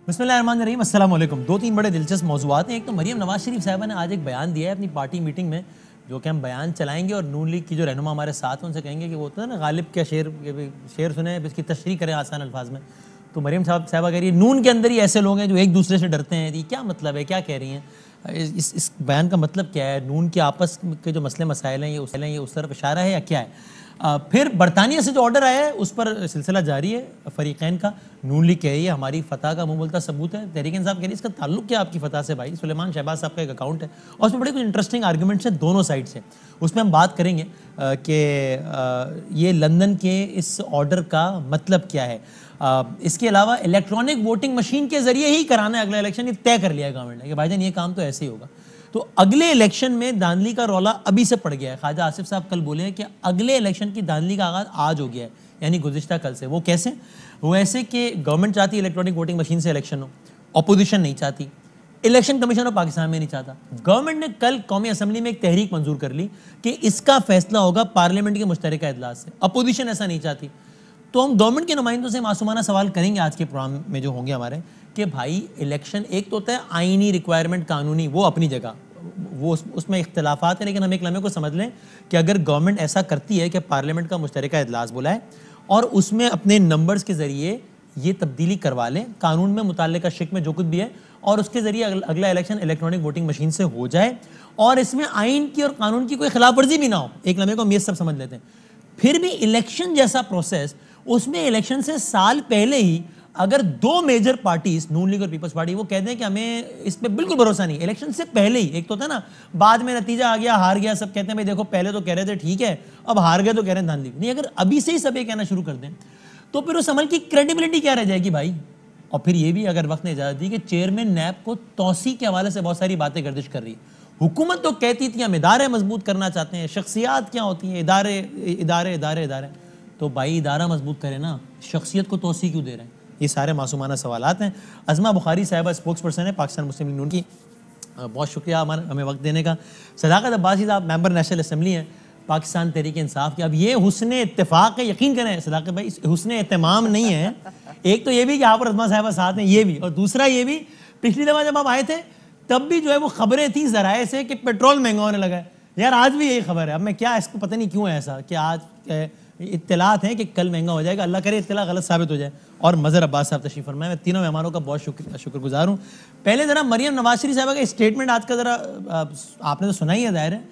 बिस्मिल्लाहिर्रहमानिर्रहीम, अस्सलाम वालेकुम। दो तीन बड़े दिलचस्प मौज़ूआत हैं। एक तो मरीम नवाज शरीफ साहिबा ने आज एक बयान दिया है अपनी पार्टी मीटिंग में, जो कि हम बयान चलाएंगे और नून लीग की जो रहनुमा हमारे साथ हैं उनसे कहेंगे कि वो होता है ना गालिब का शेर सुने, इसकी तशरीह करें आसान अल्फाज में। तो मरीम साहिबा कह रही है नून के अंदर ही ऐसे लोग हैं जो एक दूसरे से डरते हैं। ये क्या मतलब है, क्या कह रही हैं? इस बयान का मतलब क्या है? नून के आपस के जो मसले मसाइल हैं ये उस तरफ इशारा है या क्या है? फिर बरतानिया से जो ऑर्डर आया है उस पर सिलसिला जारी है फरीकैन का। नून लीग कह रही है हमारी फतह का मुंह बोलता सबूत है। तहरीक इंसाफ कह रही है इसका ताल्लुक क्या आपकी फतह से? भाई सुलेमान शहबाज साहब का एक अकाउंट है और उसमें बड़े कुछ इंटरेस्टिंग आर्गूमेंट्स हैं दोनों साइड से। उसमें हम बात करेंगे कि ये लंदन के इस ऑर्डर का मतलब क्या है। इसके अलावा इलेक्ट्रॉनिक वोटिंग मशीन के जरिए ही कराना है अगला इलेक्शन, ये तय कर लिया है गवर्नमेंट ने कि भाईजान ये काम तो ऐसे ही होगा। तो अगले इलेक्शन में धांधली का रौला अभी से पड़ गया है। ख्वाजा आसिफ साहब कल बोले हैं कि अगले इलेक्शन की धांधली का आगाज आज हो गया है, यानी गुज़िश्ता कल से। वो कैसे? वो ऐसे कि गवर्नमेंट चाहती है इलेक्ट्रॉनिक वोटिंग मशीन से इलेक्शन हो, अपोजिशन नहीं चाहती, इलेक्शन कमीशन ऑफ पाकिस्तान में नहीं चाहता। गवर्नमेंट ने कल कौमी असम्बली में एक तहरीक मंजूर कर ली कि इसका फैसला होगा पार्लियामेंट के मुश्तरका इजलास से। अपोजिशन ऐसा नहीं चाहती। तो हम गवर्नमेंट के नुमाइंदों से मासूमाना सवाल करेंगे आज के प्रोग्राम में जो होंगे हमारे, कि भाई इलेक्शन एक तो होता है आईनी रिक्वायरमेंट, कानूनी, वो अपनी जगह, वो उसमें इख्तलाफात है, लेकिन हम एक लम्हे को समझ लें कि अगर गवर्नमेंट ऐसा करती है कि पार्लियामेंट का मुश्तरका इजलास बुलाए और उसमें अपने नंबर्स के ज़रिए ये तब्दीली करवा लें कानून में मुताल्लिका शिक में जो कुछ भी है, और उसके ज़रिए अगला इलेक्शन इलेक्ट्रॉनिक वोटिंग मशीन से हो जाए और इसमें आइन की और कानून की कोई खिलाफ वर्जी भी ना हो, एक लम्हे को हम ये सब समझ लेते हैं। फिर भी इलेक्शन जैसा प्रोसेस, उसमें इलेक्शन से साल पहले ही अगर दो मेजर पार्टीज नून लीग और पीपल्स पार्टी वो कहते हैं कि हमें इस पे बिल्कुल भरोसा नहीं, इलेक्शन से पहले ही, एक तो था ना बाद में नतीजा आ गया हार गया, सब कहते हैं भाई देखो पहले तो कह रहे थे ठीक है, अब हार गए तो कह रहे हैं धांधली नहीं। अगर अभी से ही सब ये कहना शुरू कर दें तो फिर उस अमल की क्रेडिबिलिटी क्या रह जाएगी भाई? और फिर ये भी अगर वक्त ने इजाजत दी कि चेयरमैन नैब को तौसी के हवाले से बहुत सारी बातें गर्दिश कर रही है। हुकूमत तो कहती थी हम इदारे मजबूत करना चाहते हैं, शख्सियात क्या होती हैं, इदारे इदारे इदारे इदारे। तो भाई इदारा मजबूत करें ना, शख्सियत को तौसी क्यों दे रहे हैं? ये सारे मासूमाना सवालात हैं। अज़मा बुखारी साहिबा स्पोक्स पर्सन है पाकिस्तान मुस्लिम लीग नून की, बहुत शुक्रिया हमें वक्त देने का। सदाकत अब्बासी साहब मेंबर नेशनल असम्बली हैं पाकिस्तान तहरीक इंसाफ के। अब ये हुस्न इत्तेफाक है, यकीन करें सदाकत भाई, हुस्न एहतमाम नहीं है। एक तो ये भी कि आप और अज़मा साहिबा साथ हैं, ये भी, और दूसरा ये भी पिछली दफ़ा जब आप आए थे तब भी जो है वो खबरें थी ज़राए से कि पेट्रोल महंगा होने लगा है। यार आज भी यही खबर है। अब मैं क्या, इसको पता नहीं क्यों है ऐसा कि आज इत्तलात हैं कि कल महंगा हो जाएगा। अल्लाह करे इत्तला गलत साबित हो जाए। और मज़हर अब्बास साहब तशरीफ़ फरमाए। मैं तीनों मेहमानों का बहुत शुक्रगुजार हूँ। पहले ज़रा मरीम नवाज शरीफ साहबा का स्टेटमेंट आज का ज़रा आपने तो सुना ही है ज़ाहिर है,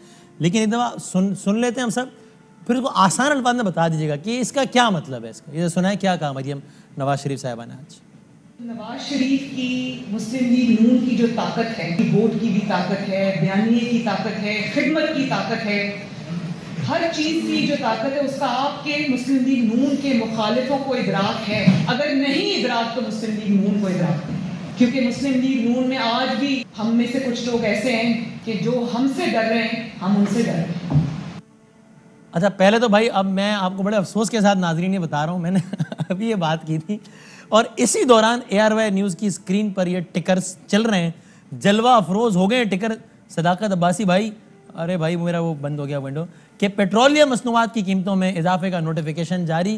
लेकिन एक दफ़ा सुन लेते हैं हम सब, फिर उसको आसान अल्फाज में बता दीजिएगा कि इसका क्या मतलब है। इसका ये सुना है क्या कहा मरीम नवाज शरीफ साहबा ने आज? नवाज शरीफ की मुस्लिम लीग नून की जो ताकत है, वोट की भी ताकत है, बयानिए की ताकत है, खिदमत की ताकत है, हर चीज की जो ताकत है उसका आपके मुस्लिम लीग नून के मुखालिफों को इदराक है। अगर नहीं इदराक तो मुस्लिम लीग नून को इदराक है, क्योंकि मुस्लिम लीग नून में आज भी हम में से कुछ लोग ऐसे हैं कि जो हमसे डर रहे हैं, हम उनसे डर रहे हैं। अच्छा, पहले तो भाई अब मैं आपको बड़े अफसोस के साथ नाजरीन ये बता रहा हूँ, मैंने अभी ये बात की थी और इसी दौरान ARY न्यूज़ की स्क्रीन पर ये टिकर्स चल रहे हैं, जलवा अफरोज हो गए टिकर। सदाकत अब्बासी भाई, अरे भाई मेरा वो बंद हो गया विंडो, कि पेट्रोलियम मसनूआत की कीमतों में इजाफे का नोटिफिकेशन जारी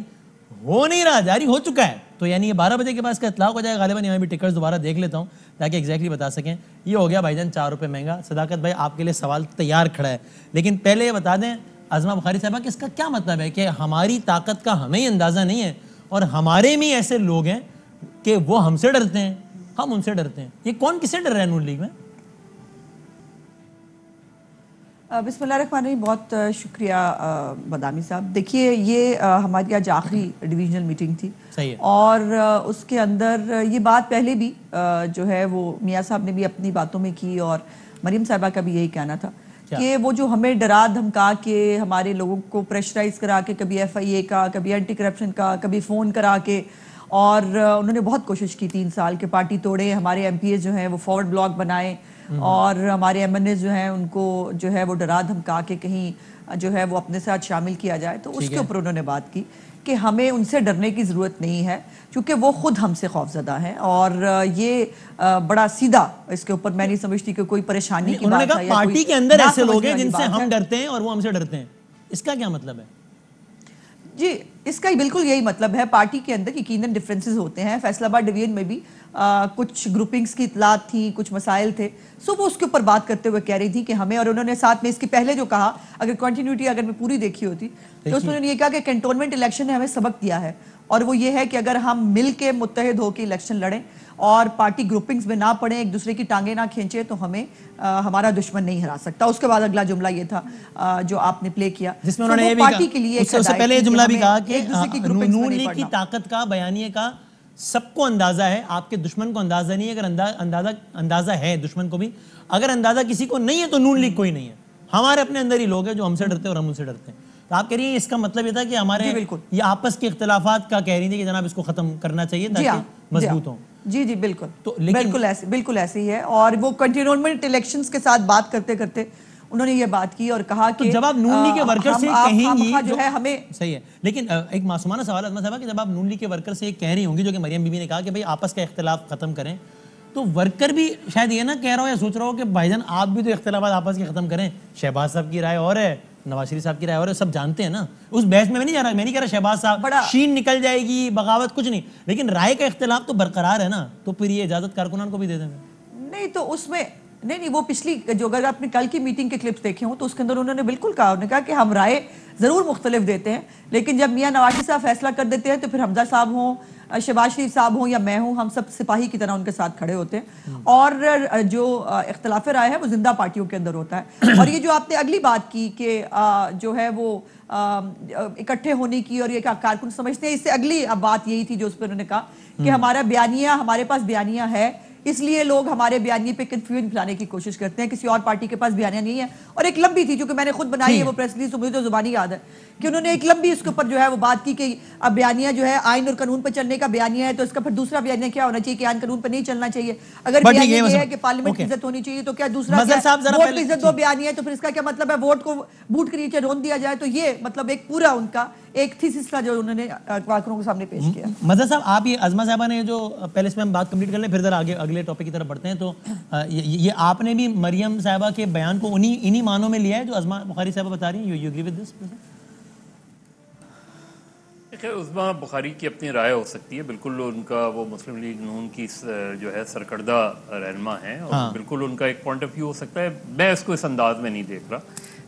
हो नहीं रहा, जारी हो चुका है। तो यानी ये 12 बजे के बाद इसका इतलाक हो जाएगा गालिबन। यहाँ भी टिकट्स दोबारा देख लेता हूँ ताकि एग्जैक्टली बता सकें। ये हो गया भाईजान 4 रुपये महंगा। सदाकत भाई आपके लिए सवाल तैयार खड़ा है, लेकिन पहले ये बता दें अज़मा बुखारी साहबा कि इसका क्या मतलब है कि हमारी ताकत का हमें ही अंदाज़ा नहीं है और हमारे में ऐसे लोग हैं कि वो हमसे डरते हैं, हम उनसे डरते हैं। ये कौन किससे डर रहा है नून लीग में? बिस्मिल्लाहिर्रहमानिर्रहीम, बहुत शुक्रिया बदामी साहब। देखिए ये हमारी आज आखिरी डिवीजनल मीटिंग थी। सही है। और उसके अंदर ये बात पहले भी जो है वो मियाँ साहब ने भी अपनी बातों में की और मरीम साहिबा का भी यही कहना था कि वो जो हमें डरा धमका के हमारे लोगों को प्रेशराइज करा के, कभी FIA का, कभी एंटी करप्शन का, कभी फ़ोन करा के, और उन्होंने बहुत कोशिश की 3 साल के, पार्टी तोड़े, हमारे MPA जो हैं वो फॉरवर्ड ब्लॉक बनाए और हमारे MNA जो हैं उनको जो है वो डरा धमका के कहीं जो है वो अपने साथ शामिल किया जाए। तो उसके ऊपर उन्होंने बात की कि हमें उनसे डरने की ज़रूरत नहीं है क्योंकि वो खुद हमसे खौफजदा हैं। और ये बड़ा सीधा, इसके ऊपर मैं नहीं समझती कि कोई परेशानी की बात है। पार्टी के अंदर ऐसे लोग हैं जिनसे हम डरते हैं और वो हमसे डरते हैं, इसका क्या मतलब है? जी, इसका ही बिल्कुल यही मतलब है। पार्टी के अंदर यकीनन डिफरेंसेस होते हैं। फैसलाबाद डिवीजन में भी कुछ ग्रुपिंग्स की इतलात थी, कुछ मसाइल थे, सो वो उसके ऊपर बात करते हुए कह रही थी कि हमें, और उन्होंने साथ में इसके पहले जो कहा, अगर कंटिन्यूटी अगर मैं पूरी देखी होती तो उसमें उन्होंने ये कहा कि कैंटोनमेंट इलेक्शन ने हमें सबक दिया है, और वो ये है कि अगर हम मिल के मुत्तहिद होकर इलेक्शन लड़ें और पार्टी ग्रुपिंग्स में ना पड़े, एक दूसरे की टांगे ना खींचे, तो हमें हमारा दुश्मन नहीं हरा सकता। उसके बाद अगला जुमला ये था जो आपने प्ले किया, जिसमें उन्होंने ये भी पार्टी के लिए उससे पहले ये जुमला भी कहा कि नून लीग की ताकत का, बयानिए का सबको अंदाजा है, आपके दुश्मन को अंदाजा नहीं है। अगर अंदाजा है दुश्मन को भी, अगर अंदाजा किसी को नहीं है तो नून लीग कोई नहीं है। हमारे अपने अंदर ही लोग हैं जो हमसे डरते हैं और हम उनसे डरते हैं। तो आप कह रही हैं इसका मतलब ये था कि हमारे ये आपस के इख्तिलाफात का कह रही थी कि जनाब इसको खत्म करना चाहिए ताकि मजबूत हो। जी जी बिल्कुल, तो बिल्कुल ऐसे ही है। और वो कंटिन्यूमेंट इलेक्शंस के साथ बात करते करते उन्होंने ये बात की और कहा कि जब आप नून लीग के वर्कर से कहेंगी जो है हमें सही है, लेकिन एक मासूमाना सवाल अज़मा साहब कि जब आप नून लीग के वर्कर से कह रही होंगी, जो कि मरियम बीबी ने कहा कि भाई आपस का इख्तिलाफ खत्म करें, तो वर्कर भी शायद ये ना कह रहा हो या सोच रहा हो कि भाईजान आप भी तो इख्तिलाफात आपस के खत्म करें। शहबाज साहब की राय और है, नवाज शरीफ साहब की राय और है, सब जानते हैं ना। उस बहस में मैं नहीं जा रहा, मैं नहीं कह रहा शहबाज साहब शीन निकल जाएगी, बगावत, कुछ नहीं, लेकिन राय का इख्तिलाफ तो बरकरार है ना। तो फिर ये इजाजत कारकुनान को भी दे देंगे? नहीं, तो उसमें नहीं, वो पिछली जो, अगर आपने कल की मीटिंग के क्लिप्स देखे हो तो उसके अंदर उन्होंने बिल्कुल कहा, उन्होंने कहा कि हम राय जरूर मुख्तलिफ देते हैं, लेकिन जब मियां नवाज शरीफ साहब फैसला कर देते हैं तो फिर हमजा साहब हों, शहबाज शरीफ साहब हों या मैं हूं, हम सब सिपाही की तरह उनके साथ खड़े होते हैं। और जो इख्तिलाफ राय है वो जिंदा पार्टियों के अंदर होता है। और ये जो आपने अगली बात की कि जो है वो इकट्ठे होने की, और ये कारकुन समझते हैं, इससे अगली बात यही थी जो उस पर उन्होंने कहा कि हमारा बयानिया, हमारे पास बयानिया है, इसलिए लोग हमारे बयानिए पे कंफ्यूजन फैलाने की कोशिश करते हैं। किसी और पार्टी के पास बयानिया नहीं है। और एक लंबी थी जो कि मैंने खुद बनाई है, वो प्रेस रिलीज, मुझे तो जुबानी याद है कि उन्होंने एक लंबी इसके ऊपर जो है वो बात की कि अब बयानिया जो है आइन और कानून पर चलने का बयानिया है, तो इसका फिर दूसरा बयानिया क्या होना चाहिए कि आइन कानून पर नहीं चलना चाहिए। अगर बयानिया ये है कि पार्लियामेंट की इज्जत होनी चाहिए, तो क्या दूसरा वोट की इज्जत दो बयानिया है, तो फिर इसका क्या मतलब है वोट को बूट के नीचे रोन दिया जाए? तो ये मतलब एक पूरा उनका एक थीसिस था जो उन्होंने कारकुनों के सामने पेश किया। मज़हर साहब, आप ये अज़मा साहबा ने जो पहले इसमें हम बात कंप्लीट कर लें, फिर जरा आगे अगले टॉपिक की तरफ बढ़ते हैं। तो ये आपने भी मरियम साहबा के बयान को इन्हीं मानों में लिया है जो अज़मा बुखारी साहबा बता रही हैं? You agree with this? Uzma Bukhari की अपनी राय हो सकती है, बिल्कुल उनका वो मुस्लिम लीग नून की जो है सरकर्दा रहनुमा है, और बिल्कुल उनका एक पॉइंट ऑफ व्यू हो सकता है। मैं इसको इस अंदाज में नहीं देख रहा।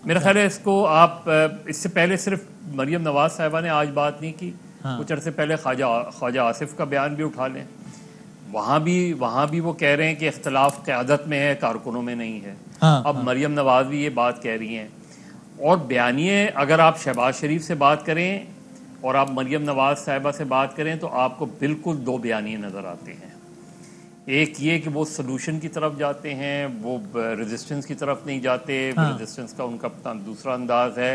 मेरा ख्याल है इसको आप इससे पहले सिर्फ मरियम नवाज साहिबा ने आज बात नहीं की, कुछ अरसे पहले ख्वाजा आसिफ का बयान भी उठा लें, वहाँ भी वो कह रहे हैं कि इख्तलाफ क़यादत में है, कारकुनों में नहीं है। अब मरियम नवाज भी ये बात कह रही हैं। और बयानिए, अगर आप शहबाज शरीफ से बात करें और आप मरियम नवाज साहिबा से बात करें तो आपको बिल्कुल दो बयानिए नज़र आते हैं। एक ये कि वो सलूशन की तरफ जाते हैं, वो रेजिस्टेंस की तरफ नहीं जाते। रेजिस्टेंस का उनका अपना दूसरा अंदाज है,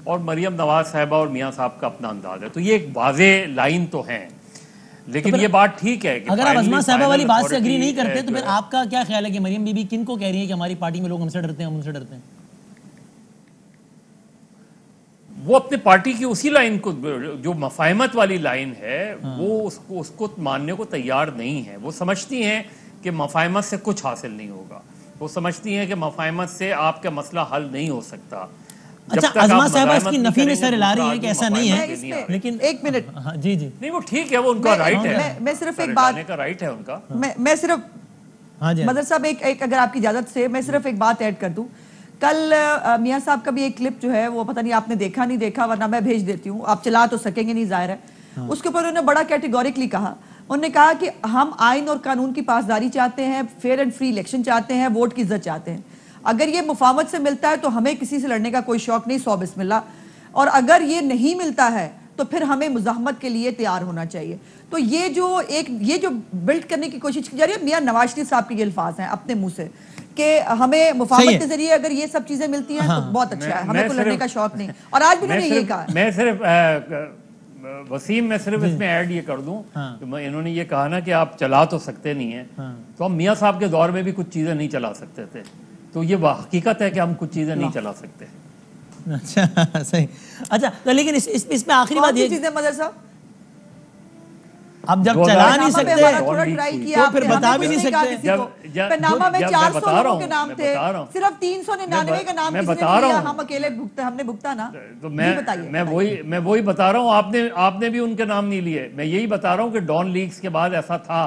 और मरियम नवाज साहिबा और मियाँ साहब का अपना अंदाज है। तो ये एक वाज़े लाइन तो है, लेकिन तो ये बात ठीक है कि अगर आप अज़मा साहिबा वाली बात से एग्री नहीं करते तो फिर आपका क्या ख्याल है कि मरियम बीबी किन को कह रही है कि हमारी पार्टी में लोग हमसे डरते हैं, हम उनसे डरते हैं? वो अपने पार्टी की उसी लाइन को, जो मफाहमत वाली लाइन है, वो उसको मानने को तैयार नहीं है। वो समझती हैं कि मफाहमत से कुछ हासिल नहीं होगा। वो समझती हैं कि मफाहमत से आपका मसला हल नहीं हो सकता। अच्छा, अज़मा साहिबा इसकी नफी में सर ला रही है कि ऐसा नहीं है, लेकिन एक मिनट, जी जी नहीं, वो ठीक है, वो उनका राइट है। मैं सिर्फ एक बात का राइट है उनका। मैं सिर्फ मदर साहब एक अगर आपकी इजाजत से मैं सिर्फ एक बात ऐड कर दूं। कल मियां साहब का भी एक क्लिप जो है वो पता नहीं आपने देखा नहीं देखा, वरना मैं भेज देती हूँ, आप चला तो सकेंगे नहीं, जाहिर है। उसके ऊपर उन्होंने बड़ा कैटेगोरिकली कहा, उन्होंने कहा कि हम आइन और कानून की पासदारी चाहते हैं, फेयर एंड फ्री इलेक्शन चाहते हैं, वोट की इज्जत चाहते हैं। अगर ये मुफावमत से मिलता है तो हमें किसी से लड़ने का कोई शौक नहीं, 100 बिस्मिल्लाह। और अगर ये नहीं मिलता है तो फिर हमें मुज़ाहमत के लिए तैयार होना चाहिए। तो ये जो बिल्ड करने की कोशिश की जा रही है, मियां नवाज शरीफ साहब के ये अल्फाज हैं अपने मुंह से कि हमें मुफाहमत के जरिए अगर ये सब चीजें मिलती हैं तो बहुत अच्छा है, हमें तो लड़ने का शौक नहीं। और आज भी उन्होंने ये कहा। मैं सिर्फ वसीम, मैं सिर्फ इसमें ऐड ये कर दूं, इन्होंने ये कहा ना कि आप चला तो सकते नहीं है, तो हम मियाँ साहब के दौर में भी कुछ चीजें नहीं चला सकते थे। तो ये हकीकत है कि हम कुछ चीजें नहीं चला सकते। अच्छा, सही। अच्छा, तो लेकिन इसमें आखिरी बात ये चीजें मदर साहब, अब जब चला नहीं सकते थोड़ा ट्राई किया तो फिर बता भी नहीं सकते। पनामा में 400 लोगों के नाम थे, सिर्फ 399 के नाम किसी ने लिया, हम अकेले हमने भुगता ना। तो मैं वही बता रहा हूँ, आपने भी उनके नाम नहीं लिए। मैं यही बता रहा हूँ कि डॉन लीग्स के बाद ऐसा था,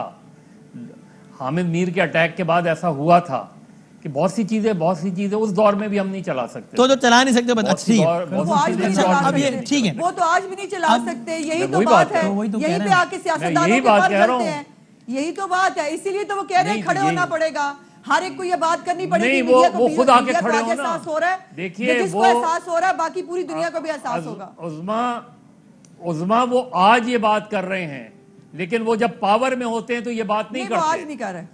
हामिद मीर के अटैक के बाद ऐसा हुआ था कि बहुत सी चीजें उस दौर में भी हम नहीं चला सकते। तो चला नहीं सकते, ठीक है, वो आज भी नहीं चला सकते, ठीक है, वो तो आज भी नहीं चला सकते। यही तो बात है, यही पे आके सियासतदानों के पर चलते हैं, यही तो बात है। इसीलिए तो वो कह रहे हैं खड़े होना पड़ेगा, हर एक को ये बात करनी पड़ेगी। वो खुद आके खड़े हो ना। एहसास हो रहा है, देखिए जिसको एहसास हो रहा है बाकी पूरी दुनिया को भी एहसास होगा। उज़मा वो आज ये बात कर रहे हैं, लेकिन वो जब पावर में होते हैं तो ये बात नहीं करते। आज नहीं कर रहे,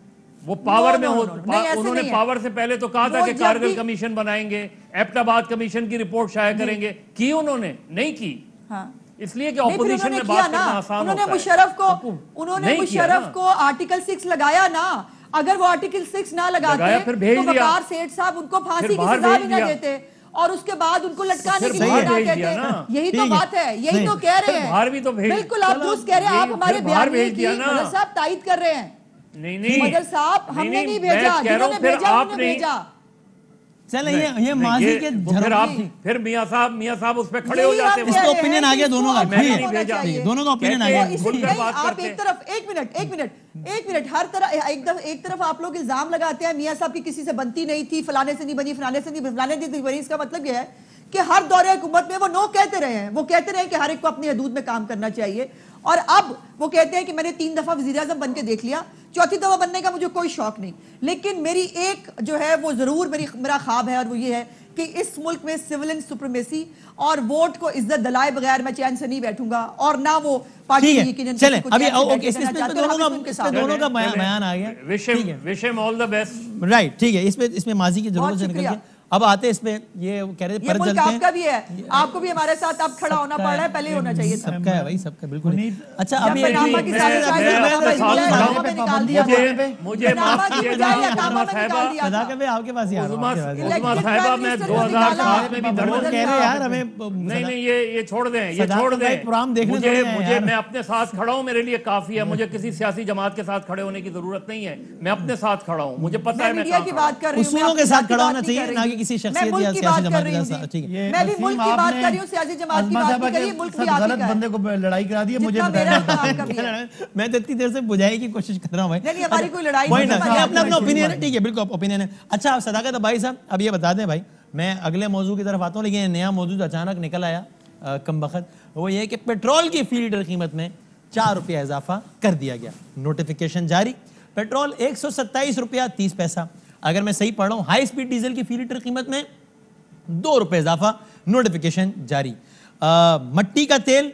वो पावर में उन्होंने पावर से पहले तो कहा था कि कारगिल कमीशन बनाएंगे, एबटाबाद कमीशन की रिपोर्ट शाया करेंगे, की उन्होंने नहीं की। हाँ। इसलिए कि ऑपोजिशन में बात करना आसान होता है। उन्होंने मुशर्रफ को आर्टिकल 6 लगाया ना, अगर वो आर्टिकल 6 ना लगाते फिर भेज तो वकार सेठ साहब उनको फांसी की सजा भी ना देते और उसके बाद उनको लटकाने की बात ना कहते। यही तो बात है, यही तो कह रहे हैं। बिल्कुल आप दुरुस्त कह रहे हैं, आप हमारे बयान की मदर साहब तायद कर रहे हैं। नहीं मदर साहब हमने नहीं भेजा, जिन्होंने भेजा उन्होंने भेजा। चले ये माजी के फिर मियां साहब उस पे खड़े हो जाते हैं। इसका ओपिनियन आ गया दोनों का, दोनों का ओपिनियन आ गया। आप एक मिनट हर तरह एक तरफ आप लोग इल्जाम लगाते हैं मियां साहब की किसी से बनती नहीं थी, फलाने से नहीं बनी, फलाने से नहीं फलाने नहीं बनी। इसका मतलब यह है कि हर दौरे हुकूमत में वो नो कहते रहे हैं, वो कहते रहे कि हर एक को अपनी हदूद में काम करना चाहिए। और अब वो कहते हैं कि मैंने 3 दफा वज़ीर आज़म बन के देख लिया, 4थी दफा बनने का मुझे कोई शौक नहीं। लेकिन मेरी एक जो है वो जरूर मेरा ख्वाब है, और वो ये है कि इस मुल्क में सिविलियन सुप्रीमेसी और वोट को इज्जत दिलाए बगैर मैं चैन से नहीं बैठूंगा, और ना वो पार्टी यकीनन। चले अभी दोनों का बयान आ गया। Wish him all the best. Right, ठीक है, इसमें माजी की जरूरत से निकल गया। अब आते इसमें ये कह रहे थे पर चलते हैं, आपका भी है, आपको भी हमारे साथ अब खड़ा होना पड़ रहा है, पहले होना चाहिए। सबका है भाई, सबका बिल्कुल। अच्छा अभी मुझे माफ कीजिएगा आपके पास साहिबा, मैं 2007 में भी धरना कह रहे यार हमें नहीं ये छोड़ दें, ये छोड़ दें। मुझे मैं अपने साथ खड़ा हूँ, मेरे लिए काफी है। मुझे किसी सियासी जमात के साथ खड़े होने की जरूरत नहीं है, मैं अपने साथ खड़ा हूँ। मुझे पता है मैं की बात कर रही हूँ, उसूलों के साथ होना चाहिए, ना कि किसी शख्सियत या सियासी जमात के साथ। ठीक है, मैं भी मुल्क की बात कर रही हूं, सियासी जमात की बात नहीं कर रही, मुल्क की गलत बंदे को लड़ाई करा दी है। मुझे मैं तो इतनी देर से बुझाने की कोशिश कर रहा हूं भाई। नहीं हमारी कोई लड़ाई नहीं है, अपना ओपिनियन है, ठीक है, बिल्कुल ओपिनियन है। अच्छा आप सदाकत भाई साहब अब ये बता दें भाई, मैं अगले मौजू की तरफ आता हूं, लेकिन नया मौजूद अचानक निकल आया कम बखत, वो ये कि पेट्रोल की फी लीटर कीमत में 4 रुपया इजाफा कर दिया गया। नोटिफिकेशन जारी, पेट्रोल 127 रुपया 30 पैसा। अगर मैं सही पढ़ रहा हूँ, हाई स्पीड डीजल की फी लीटर कीमत में 2 रुपए इजाफा, नोटिफिकेशन जारी। मट्टी का तेल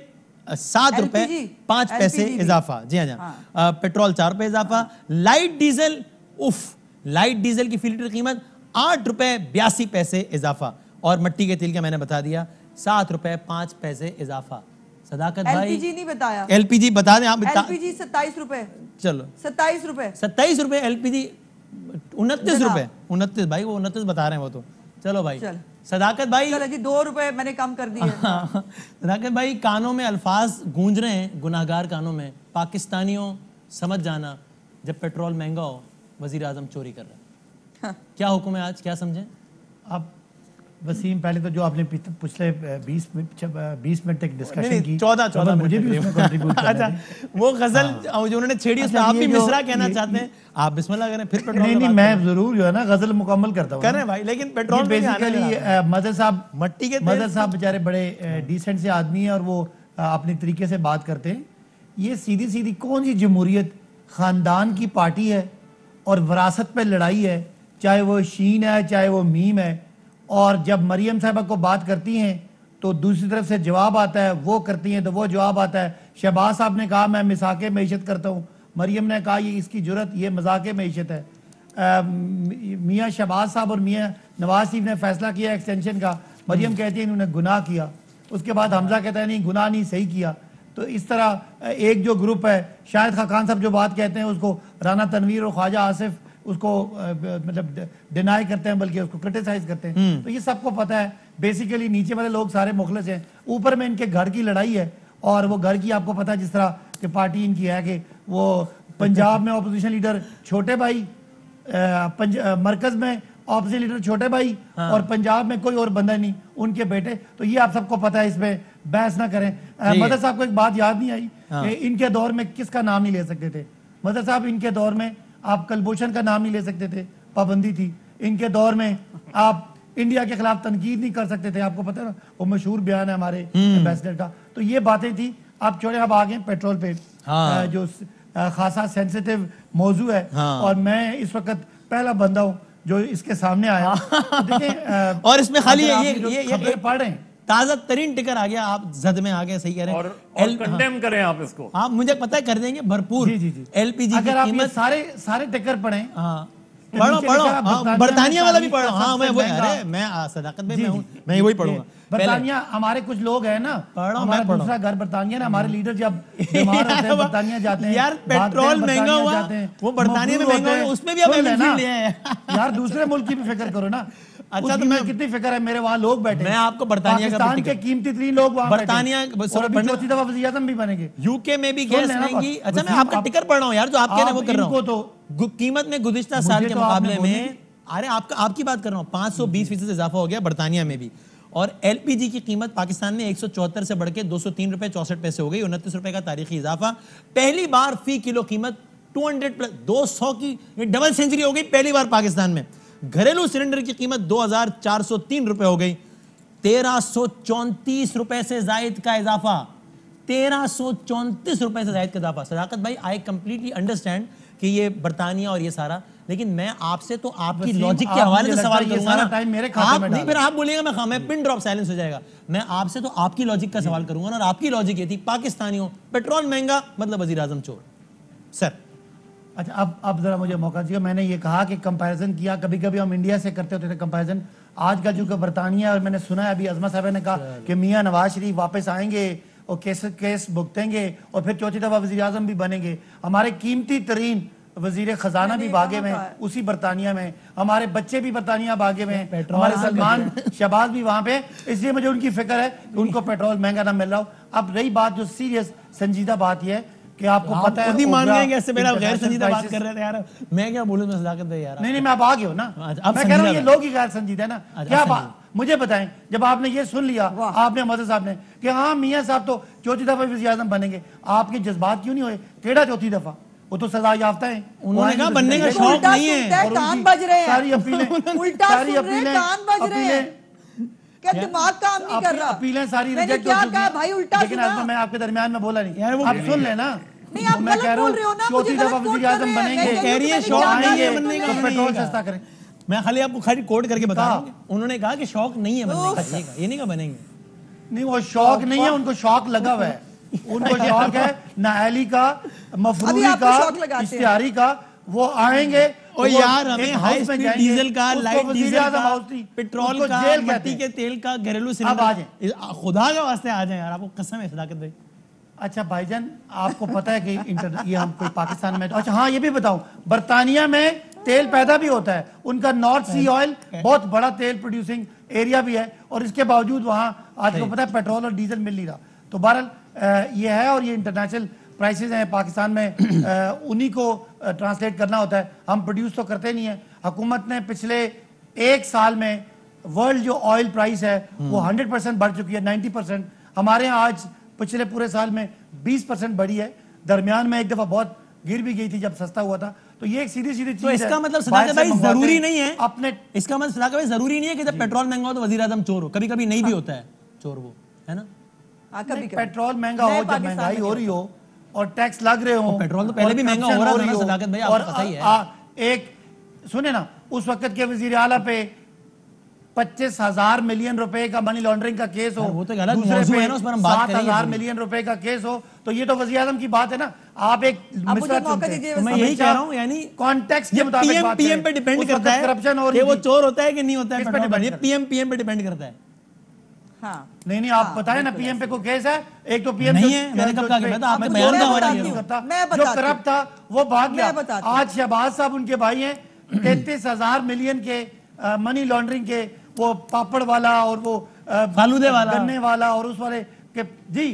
7 रुपए 5 पैसे इजाफा, जी हाँ। पेट्रोल 4 रुपए इजाफा। लाइट डीजल की फी लीटर कीमत 8 रुपए 82 पैसे इजाफा, और मट्टी के तेल का मैंने बता दिया 7 रुपए 5 पैसे इजाफा। सदाकत भाई एलपीजी नहीं बताया, एलपीजी बता दें आप। एलपीजी 27 रुपए, चलो 27 रुपए एलपीजी 29 रुपए 29 भाई, वो 29 बता रहे हैं वो तो। चलो भाई सदाकत भाई, चलो जी 2 रुपए मैंने कम कर दिए। सदाकत भाई, कानों में अल्फाज गूंज रहे हैं, गुनाहगार कानों में, पाकिस्तानियों समझ जाना, जब पेट्रोल महंगा हो वजीर आजम चोरी कर रहे हैं। क्या हुक्म है आज, क्या समझें आप वसीम? पहले तो जो आपने पिछले 20 मिनट तक डिस्कशन की, 14 मुझे भी उसमें कंट्रीब्यूट करना अच्छा, वो गजल जो उन्होंने छेड़ी, उसमें आप भी मिसरा कहना चाहते हैं, आप बिस्मिल्लाह करें, फिर पेट्रोल। नहीं, मैं जरूर जो है ना गजल मुकम्मल करता हूँ, करें भाई, लेकिन पेट्रोल बेसिकली मदर साहब, मट्टी के मदर साहब बेचारे बड़े डिसेंट से आदमी हैं, और वो अपने तरीके से बात करते हैं। ये सीधी सीधी कौन सी जमहूरियत, खानदान की पार्टी है और विरासत पे लड़ाई है, चाहे वो शीन है चाहे वो मीम है। और जब मरियम साहिबा को बात करती हैं तो दूसरी तरफ से जवाब आता है, वो करती हैं तो वो जवाब आता है। शहबाज साहब ने कहा मैं मिसाके मैशत करता हूँ, मरियम ने कहा ये इसकी जुरत, ये मजाक मैशत है। मियाँ शहबाज साहब और मियाँ नवाज शरीफ ने फैसला किया एक्सटेंशन का, मरियम कहती है इन्होंने गुनाह किया, उसके बाद हमजा कहता है नहीं गुनाह नहीं, सही किया। तो इस तरह एक जो ग्रुप है, शायद खान साहब जो बात कहते हैं उसको राना तनवीर और ख्वाजा आसिफ उसको मतलब डिनाई करते हैं, बल्कि उसको क्रिटिसाइज करते हैं। तो ये सबको पता है, बेसिकली नीचे वाले लोग सारे मुखलिस हैं, ऊपर में इनके घर की लड़ाई है। और वो घर की आपको पता है, जिस तरह कि पार्टी इनकी है कि वो पंजाब में ऑपोजिशन लीडर छोटे भाई, मरकज में ऑपोजिशन लीडर छोटे भाई, और पंजाब में कोई और बंदा नहीं, उनके बेटे। तो ये आप सबको पता है, इसमें बहस ना करें। मदर साहब को एक बात याद नहीं आई कि इनके दौर में किसका नाम नहीं ले सकते थे। मदर साहब, इनके दौर में आप कलभूषण का नाम नहीं ले सकते थे, पाबंदी थी। इनके दौर में आप इंडिया के खिलाफ तनकीद नहीं कर सकते थे, आपको पता है ना, वो मशहूर बयान है हमारे एम्बेसडर का। तो ये बातें थी। आप छोड़े, अब आ गए पेट्रोल पे, जो खासा सेंसिटिव मौजू है, और मैं इस वक्त पहला बंदा हूँ जो इसके सामने आया। तो देखें, और इसमें खाली ये पढ़ रहे हैं, ताजा तरीन टिकर आ गया, आप जद में आ गए, सही कह रहे हैं। और कंडेम करें आप इसको, आप मुझे पता है कर देंगे भरपूर। जी। एलपीजी अगर आप ये सारे टिकर पढ़ें, पढ़ो बरतानिया वाला भी पढ़ो। हाँ, मैं सदाकत में मैं वही पढ़ूंगा। बरतानिया, हमारे कुछ लोग हैं ना, हमारा दूसरा घर बरतानिया ना, हमारे लीडर जब बीमार होते हैं बरतानिया जाते हैं। यार पेट्रोल महंगा हुआ, वो बरतानिया में महंगा हुआ, उसमें भी अब एलपीजी लिया है। यार दूसरे मुल्क की भी फिक्र करो ना। अच्छा, तो मैं कितनी फिक्र है, मेरे वहाँ लोग बैठे, मैं आपको बरतानिया का पाकिस्तान के कीमती तरीन लोग वहाँ बरतानिया चौथी दफा वज़ीर आज़म भी बनेंगे। यूके में भी गैस महंगी। अच्छा, मैं आपका टिकर पढ़ रहा हूँ यार, जो आप कह रहे हैं वो कर रहा हूँ। तो कीमत में गुज़िश्ता साल के मुकाबले में, अरे आपकी बात कर रहा हूँ, 520% इजाफा हो गया बरतानिया में भी। और एलपीजी की कीमत पाकिस्तान में 174 से बढ़ के 203 रुपए 64 पैसे हो गई, 29 रुपए का तारीखी इजाफा। पहली बार फी किलो कीमत 200 की डबल सेंचुरी हो गई पहली बार पाकिस्तान में। घरेलू सिलेंडर की कीमत 2403 रुपए हो गई, 1334 रुपए से जायद का इजाफा, 1334 रुपए से जायद का इजाफा। सदाकत भाई, आई कंप्लीटली अंडरस्टैंड कि ये बरतानिया और ये सारा, लेकिन मैं आपसे तो आपकी लॉजिक के हवाले से सवाल करूंगा ना। टाइम मेरे आप नहीं, फिर आप बोलिएगा मैं पिन ड्रॉप साइलेंस हो जाएगा। मैं आपसे तो आपकी लॉजिक का सवाल करूंगा ना, और आपकी लॉजिक ये थी, पाकिस्तानियों पेट्रोल महंगा मतलब वजीर आजम चोर। सर अच्छा, अब जरा मुझे मौका दीजिए। मैंने ये कहा कि कंपैरिजन किया, कभी कभी हम इंडिया से करते होते थे कंपैरिजन। आज का जो बरतानिया, और मैंने सुना है अभी अजमा साहब ने कहा कि मियां नवाज शरीफ वापस आएंगे और केस भुगतेंगे और फिर चौथी दफा वजीर आजम भी बनेंगे। हमारे कीमती तरीन वजीर खजाना भी भागे में उसी बरतानिया में, हमारे बच्चे भी बरतानिया भागे में, हमारे सलमान शहबाज भी वहां पे। इसलिए मुझे उनकी फिक्र है कि उनको पेट्रोल महंगा ना मिल रहा हो। अब रही बात जो सीरियस संजीदा बात यह है कि आपको पता है, खुद ही मान गए कैसे मेरा गैर संजीदा बात कर रहे थे यार, मैं क्या बोलूं, मैं सदाकत है यार। नहीं, मैं अब आ गया हूं ना, मैं कह रहा हूं ये लोग ही गैर संजीदा है ना। क्या बात, मुझे बताएं, जब आपने ये सुन लिया, आपने मदर साहब ने कि हाँ मियां साहब तो चौथी दफा वज़ीर आज़म बनेंगे, आपके जज्बात क्यों नहीं हुए? टेढ़ा चौथी दफा, वो तो सजा याफ्ता है। उन्होंने कहा बनने का शौक नहीं है, कान बज रहे हैं, सारी अपीलें, कान बज रहे हैं, क्या दिमाग काम नहीं कर रहा? अपीलें सारी मैंने रिजेक्ट क्या हो चुकी कहा हैं। भाई? उल्टा लेकिन सुना। आज मैं आपके दरमियान में बोला नहीं, यार वो आप सुन लेना। नहीं, आप मैं गलत कह रहा बोल रहे हो ना, हूँ चौथी मुझे दफा गलत वज़ीर कोट आज़म कर रहे हैं। बनेंगे, मैं कह रही है मैंने शौक क्या नहीं है कहा? बनने का, तुमने- पेट्रोल सस्ता करें। मैं खाली आपको खाली कोड करके बता रहा हूं, उन्होंने कहा कि शौक नहीं है बनने का, ये नहीं का बनेंगे। नहीं, वो शौक नहीं है, उनको शौक लगा हुआ है। उनको शौक है नाअहली का, मफरूरी अभी आपको का, शौक लगाते हैं। इश्तिहारी का। वो आएंगे और यार हमें हाई स्पीड डीजल का, लाइट डीजल का, पेट्रोल का, मिट्टी के तेल का, घरेलू सिलेंडर, खुदा के वास्ते आ जाए यार, आपको कसम है सदाकत भाई। अच्छा भाईजान, आपको पता है कि ये हम कोई पाकिस्तान में, अच्छा हाँ ये भी बताऊं, बरतानिया में तेल पैदा भी होता है, उनका नॉर्थ सी ऑयल बहुत बड़ा तेल प्रोड्यूसिंग एरिया भी है, और इसके बावजूद वहां आज को पता है पेट्रोल और डीजल मिल नहीं रहा। तो बहरहाल ये है, और ये इंटरनेशनल प्राइसेस हैं पाकिस्तान में, उन्हीं को ट्रांसलेट करना होता है, हम प्रोड्यूस तो करते नहीं है। हुकूमत ने पिछले एक साल में वर्ल्ड जो ऑयल प्राइस है वो 100% बढ़ चुकी है, 90%। हमारे यहाँ आज पिछले पूरे साल में 20% बढ़ी है। दरमियान में एक दफा बहुत गिर भी गई थी जब सस्ता हुआ था। तो ये एक सीधी सीधी चीज तो इसका है। मतलब सदाकत भाई जरूरी नहीं है अपने, इसका मतलब सदाकत भाई जरूरी नहीं है कि जब पेट्रोल महंगा हो तो वजीर आजम चोर हो, कभी कभी नहीं भी होता है चोर वो, है ना? पेट्रोल महंगा हो, जब महंगाई हो रही हो और टैक्स लग रहे हो, पेट्रोल तो पहले भी महंगा हो रहा था ना सदाकत भाई, आपको पता ही है। एक सुने ना, उस वक्त के वजीर आला पे 25,000 मिलियन रुपए का मनी लॉन्ड्रिंग का केस हो, वो तो गलत मौजू है ना, उस पर हम बात करेंगे। 7,000 मिलियन रुपए का केस हो, तो ये तो वज़ीर आज़म की बात है ना। आप एक मिसरा चुनते हैं, तो मैं यही कह रहा हूं, यानी कॉन्टेक्स्ट के मुताबिक बात पीएम पे डिपेंड करता है करप्शन और कि वो चोर होता है कि नहीं होता है, किस पे पेट्रोल डिपेंड ये पीएम पे डिपेंड करता है। हाँ, नहीं आप बताएं ना, पीएम पे कोई केस है? एक तो पीएम नहीं है, मैंने कब कहा कि मैं तो आपको बयान का हवाला दे रहा हूं। जो करप्ट था वो भाग गया। मैं बताती हूं। आज शहबाज साहब उनके भाई हैं, 33,000 मिलियन के मनी लॉन्ड्रिंग के, वो पापड़ वाला और वो फालूदे वाला, गन्ने वाला और उस वाले के, जी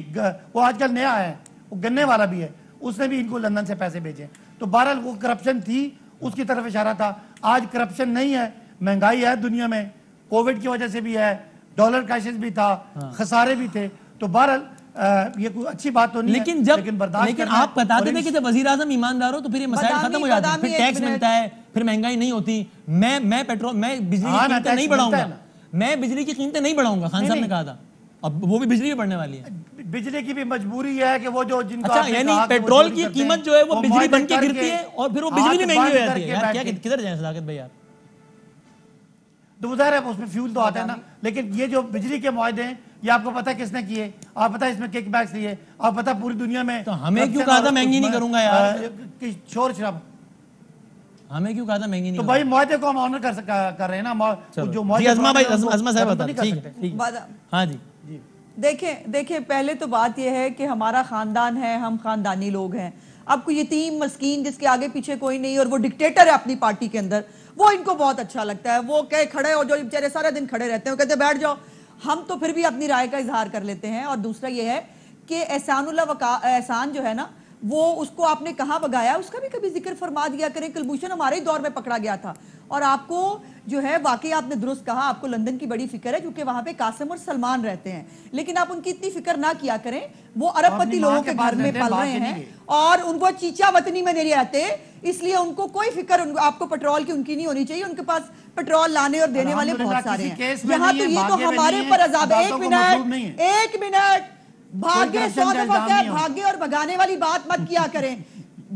वो आजकल नया है, वो गन्ने वाला भी है। उसने भी इनको लंदन से पैसे भेजे। तो बहरहाल वो करप्शन थी, उसकी तरफ इशारा था। आज करप्शन नहीं है, महंगाई है दुनिया में, कोविड की वजह से भी है, डॉलर क्राइसिस भी था, खसारे भी थे। तो बहरहाल ये कोई अच्छी बात तो नहीं लेकिन है, जब लेकिन आप बताते थे कि जब वजीर आजम ईमानदार हो तो फिर ये मसाइल खत्म हो जाते हैं, फिर टैक्स मिलता है, फिर महंगाई नहीं होती। मैं बिजली की कीमतें नहीं बढ़ाऊंगा, मैं बिजली की कीमतें नहीं बढ़ाऊंगा, खान साहब ने कहा था। अब वो भी बिजली भी बढ़ने वाली है। बिजली की भी मजबूरी है कि वो जो जिनको अच्छा, यानी पेट्रोल की कीमत जो है वो बिजली बन के गिरती है और फिर वो बिजली भी महंगी हो जाती है। यार क्या किधर जाए सदाकत भाई यार। तो उधर है, उसमें फ्यूल तो आता है ना। लेकिन ये जो बिजली के मुआहदे हैं, ये आपको पता है किसने किए? आप पता है इसमें किक बैक्स लिए? आप पता पूरी दुनिया में तो हमें क्यों कहा था महंगी नहीं करूंगा यार? शोर शराब हमें क्यों कहा था महंगी नहीं? तो भाई मुआहदे को हम ऑनर कर रहे हैं ना। जो अज़मा भाई, अज़मा साहब बता ठीक। हाँ जी, देखिए पहले तो बात यह है कि हमारा खानदान है, हम खानदानी लोग हैं। अब कोई यतीम मस्कीन जिसके आगे पीछे कोई नहीं और वो डिक्टेटर है अपनी पार्टी के अंदर, वो इनको बहुत अच्छा लगता है। वो कहे खड़े हो, जो बेचारे सारे दिन खड़े रहते हैं, वो कहते बैठ जाओ। हम तो फिर भी अपनी राय का इजहार कर लेते हैं। और दूसरा ये है कि एहसान जो है ना, वो उसको आपने कहाँ बगाया, उसका भी कभी जिक्र फरमा दिया करें। कुलभूषण हमारे ही दौर में पकड़ा गया था। और आपको जो है वाकई आपने दुरुस्त कहा, आपको लंदन की बड़ी फिक्र है क्योंकि वहां पे कासिम और सलमान रहते हैं, लेकिन आप उनकी इतनी फिक्र ना किया करें। वो अरबपति लोगों के घर में पल रहे हैं और उनको चीचा वतनी में नहीं रहते, इसलिए उनको कोई फिक्र आपको पेट्रोल की उनकी नहीं होनी चाहिए। उनके पास पेट्रोल लाने और देने वाले बहुत सारे हैं। यहाँ तो ये तो हमारे ऊपर अजाब है। एक मिनट भाग्य 100 दफा क्या है, भाग्य और भगाने वाली बात मत किया करें।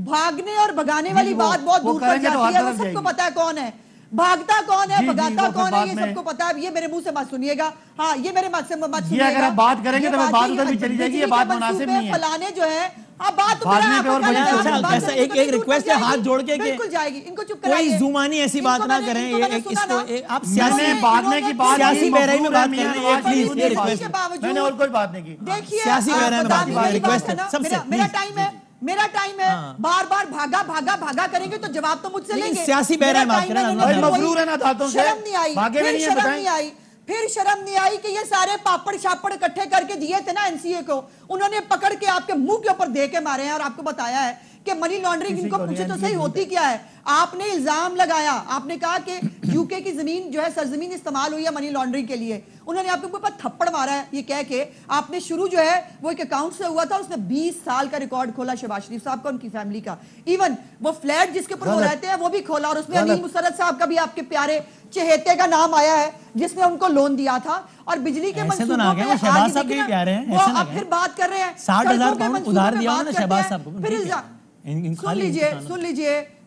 भागने और भगाने वाली बात बहुत दूर तक जाती है, वो सबको पता है कौन है भागता, कौन है भगाता, कौन है, ये सबको पता है। ये मेरे मुंह से मत सुनिएगा। हाँ, ये मेरे मुंह से मत सुनिएगा। अगर आप बात करेंगे तो बात उधर भी चली जाएगी। ये बात मुनासिब नहीं है। फलाने जो है, हाँ बात तो एक रिक्वेस्ट है हाथ जोड़ के, बिल्कुल जाएगी। इनको चुप कराइए, कोई जुमानी ऐसी बात ना करें। आप सियासी भागने की बात, सियासी बहराई में बात कर रहे हैं, प्लीज ये रिक्वेस्ट। मैंने और कोई बात नहीं की। देखिए सियासी बहराई में बात कर रहे हैं, रिक्वेस्ट है सबसे। मेरा टाइम है। बार बार भागा करेंगे तो जवाब तो मुझसे लेंगे। सियासी बहराई बात कर रहे हैं, मफरूर है ना दांतों से। शर्म नहीं आई, फिर शर्म नहीं आई कि ये सारे पापड़ शापड़ इकट्ठे करके दिए थे ना एनसीए को, उन्होंने पकड़ के आपके मुंह के ऊपर दे के मारे हैं और आपको बताया है कि मनी लॉन्ड्रिंग इनको पूछे तो सही होती क्या है। आपने इल्जाम लगाया, आपने कहा कि यूके की जमीन जो है सरजमीन इस्तेमाल हुई है मनी लॉन्ड्रिंग के लिए। उन्होंने आपके ऊपर थप्पड़ मारा है ये कह के। आपने शुरू जो है वो एक अकाउंट से हुआ था, उसने 20 साल का रिकॉर्ड खोला शहबाज शरीफ साहब का, उनकी फैमिली का। इवन वो फ्लैट जिसके ऊपर वो रहते हैं वो भी खोला और उसमें अनिल मुसर्रत साहब का भी आपके प्यारे चहेते का नाम आया है जिसने उनको लोन दिया था। और बिजली के मंसूबों पे शहबाज साहब के प्यारे हैं, वो अब फिर बात कर रहे हैं 60,000 करोड़ उधार दिया उन्होंने शहबाज साहब को। फिर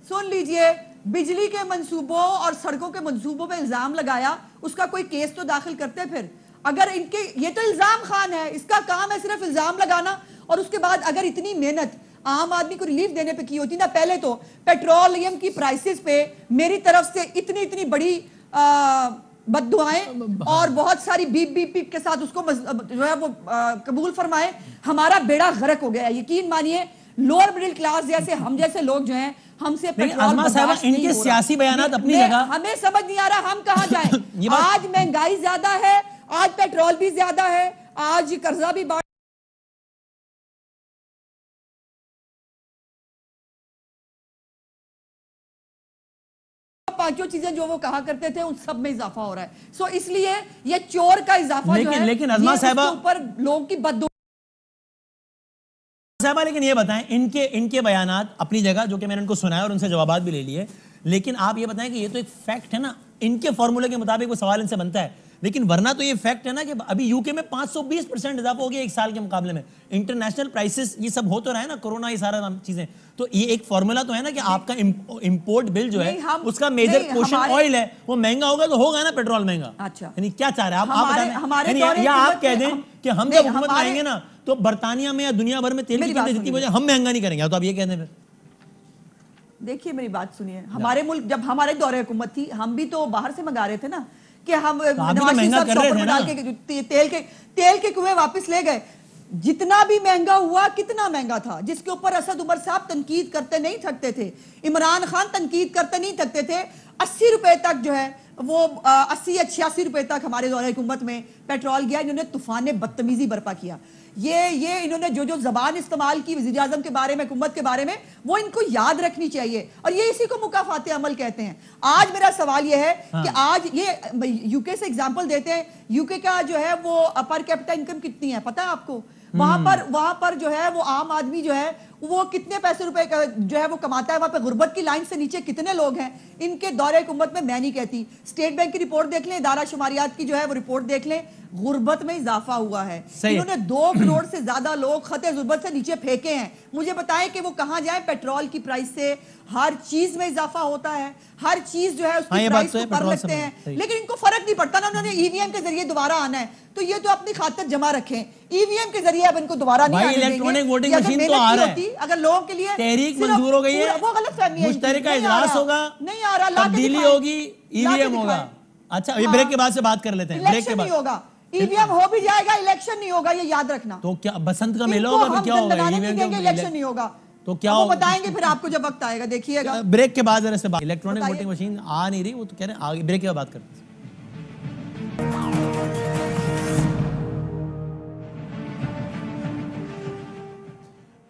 सुन लीजिए बिजली के मंसूबों और सड़कों के मंसूबों पे इल्जाम लगाया, उसका कोई केस तो दाखिल करते। फिर अगर इनके ये तो इल्जाम खान है, इसका काम है सिर्फ इल्जाम लगाना। और उसके बाद अगर इतनी मेहनत आम आदमी को रिलीफ देने पे की होती ना, पहले तो पेट्रोलियम की प्राइसेस पे मेरी तरफ से इतनी बड़ी बद्दुआएं और बहुत सारी बीप बीप बीप के साथ उसको जो है वो कबूल फरमाए। हमारा बेड़ा गर्क हो गया। यकीन मानिए लोअर मिडिल क्लास जैसे हम जैसे लोग जो हैं, हमसे पेट्रोल इनके सियासी बयानात अपनी जगह, हमें समझ नहीं आ रहा हम कहां जाएं। आज महंगाई ज्यादा है, आज पेट्रोल भी ज्यादा है, आज कर्जा भी बढ़, पांचों चीजें जो वो कहा करते थे उन सब में इजाफा हो रहा है। सो इसलिए ये चोर का इजाफा जो है, लेकिन अज़मा साहिबा ऊपर लोगों की बद्दुआ साहबा। लेकिन ये बताएं इनके बयानात अपनी जगह, जो कि मैंने उनको सुनाया और उनसे जवाबात भी ले लिए, लेकिन आप ये बताएं कि ये तो एक फैक्ट है ना, इनके फॉर्मूले के मुताबिक वो सवाल इनसे बनता है। लेकिन वरना तो ये फैक्ट है ना कि अभी यूके में 520% इजाफा हो गया एक साल के मुकाबले में। इंटरनेशनल प्राइसेस ये सब हो तो रहा है ना, कोरोना ये सारा चीजें, तो ये एक फॉर्मूला तो है ना कि आपका इंपोर्ट बिल जो है उसका मेजर पोर्शन ऑयल है, वो महंगा होगा तो होगा ना पेट्रोल महंगा। अच्छा, यानी क्या चाह रहे हैं आप बताएं, या आप कह दें कि हम जब हुकूमत में आएंगे ना तो बरतानिया में या दुनिया भर में तेल की कीमतें जितनी वजह हम महंगा नहीं करेंगे, तो आप ये कह दें। देखिए मेरी बात सुनिए, हमारे मुल्क जब हमारे दौरे हुकूमत थी, हम भी तो बाहर से मंगा रहे थे ना, कि हम तेल के कुएं वापस ले गए। जितना भी महंगा हुआ, कितना महंगा था, जिसके ऊपर असद उमर साहब तनकीद करते नहीं थकते थे, इमरान खान तनकीद करते नहीं थकते थे। 80 रुपए तक जो है वो 80 या 86 रुपए तक हमारे दौरे हुकूमत में पेट्रोल गया। इन्होंने तूफान बदतमीजी बर्पा किया। ये इन्होंने जो जो जबान इस्तेमाल की वज़ीर आज़म के बारे में, हुकूमत के बारे में, वो इनको याद रखनी चाहिए और ये इसी को मुकाफात अमल कहते हैं। आज मेरा सवाल ये है कि आज ये यूके से एग्जांपल देते हैं, यूके का जो है वो पर कैपिटा इनकम कितनी है पता है आपको? वहां पर जो है वो आम आदमी जो है वो कितने पैसे रुपए जो है वो कमाता है, वहां पे गुर्बत की लाइन से नीचे कितने लोग हैं। इनके दौरे हुकूमत में मैं नहीं कहती, स्टेट बैंक की रिपोर्ट देख लें, इदारा शुमारियात की जो है वो रिपोर्ट देख लें, गुर्बत में इजाफा हुआ है। इन्होंने 2 करोड़ से ज्यादा लोग खते गुर्बत से नीचे फेंके हैं। मुझे बताएं कि वो कहां जाए? पेट्रोल की प्राइस से हर चीज में इजाफा होता है, हर चीज जो है उसकी प्राइस को पर लगते हैं, लेकिन इनको फर्क नहीं पड़ता ना। उन्होंने ईवीएम के जरिए दोबारा आना है तो ये तो अपनी खातिर जमा रखें, ईवीएम के जरिए अब इनको दोबारा नहीं आने देंगे। इलेक्ट्रॉनिक वोटिंग मशीन तो आ रहा है, अगर लोगों के लिए तहरीक मंजूर हो गई है, वो गलत फहमी है, मुश्तरका इजलास होगा, नहीं आ रहा, तब्दीली होगी, ईवीएम होगा। अच्छा ये ब्रेक के बाद से बात कर लेते हैं। ब्रेक के बाद होगा, ईवीएम हो भी जाएगा, इलेक्शन नहीं होगा, ये याद रखना। तो क्या बसंत का मेला होगा? क्या होगा? ईवीएम इलेक्शन नहीं होगा तो क्या वो बताएंगे फिर आपको जब वक्त आएगा, देखिएगा। ब्रेक के बाद जरा से बात, इलेक्ट्रॉनिक वोटिंग मशीन आ नहीं रही, वो तो कह रहे हैं आगे ब्रेक के बाद बात करते हैं।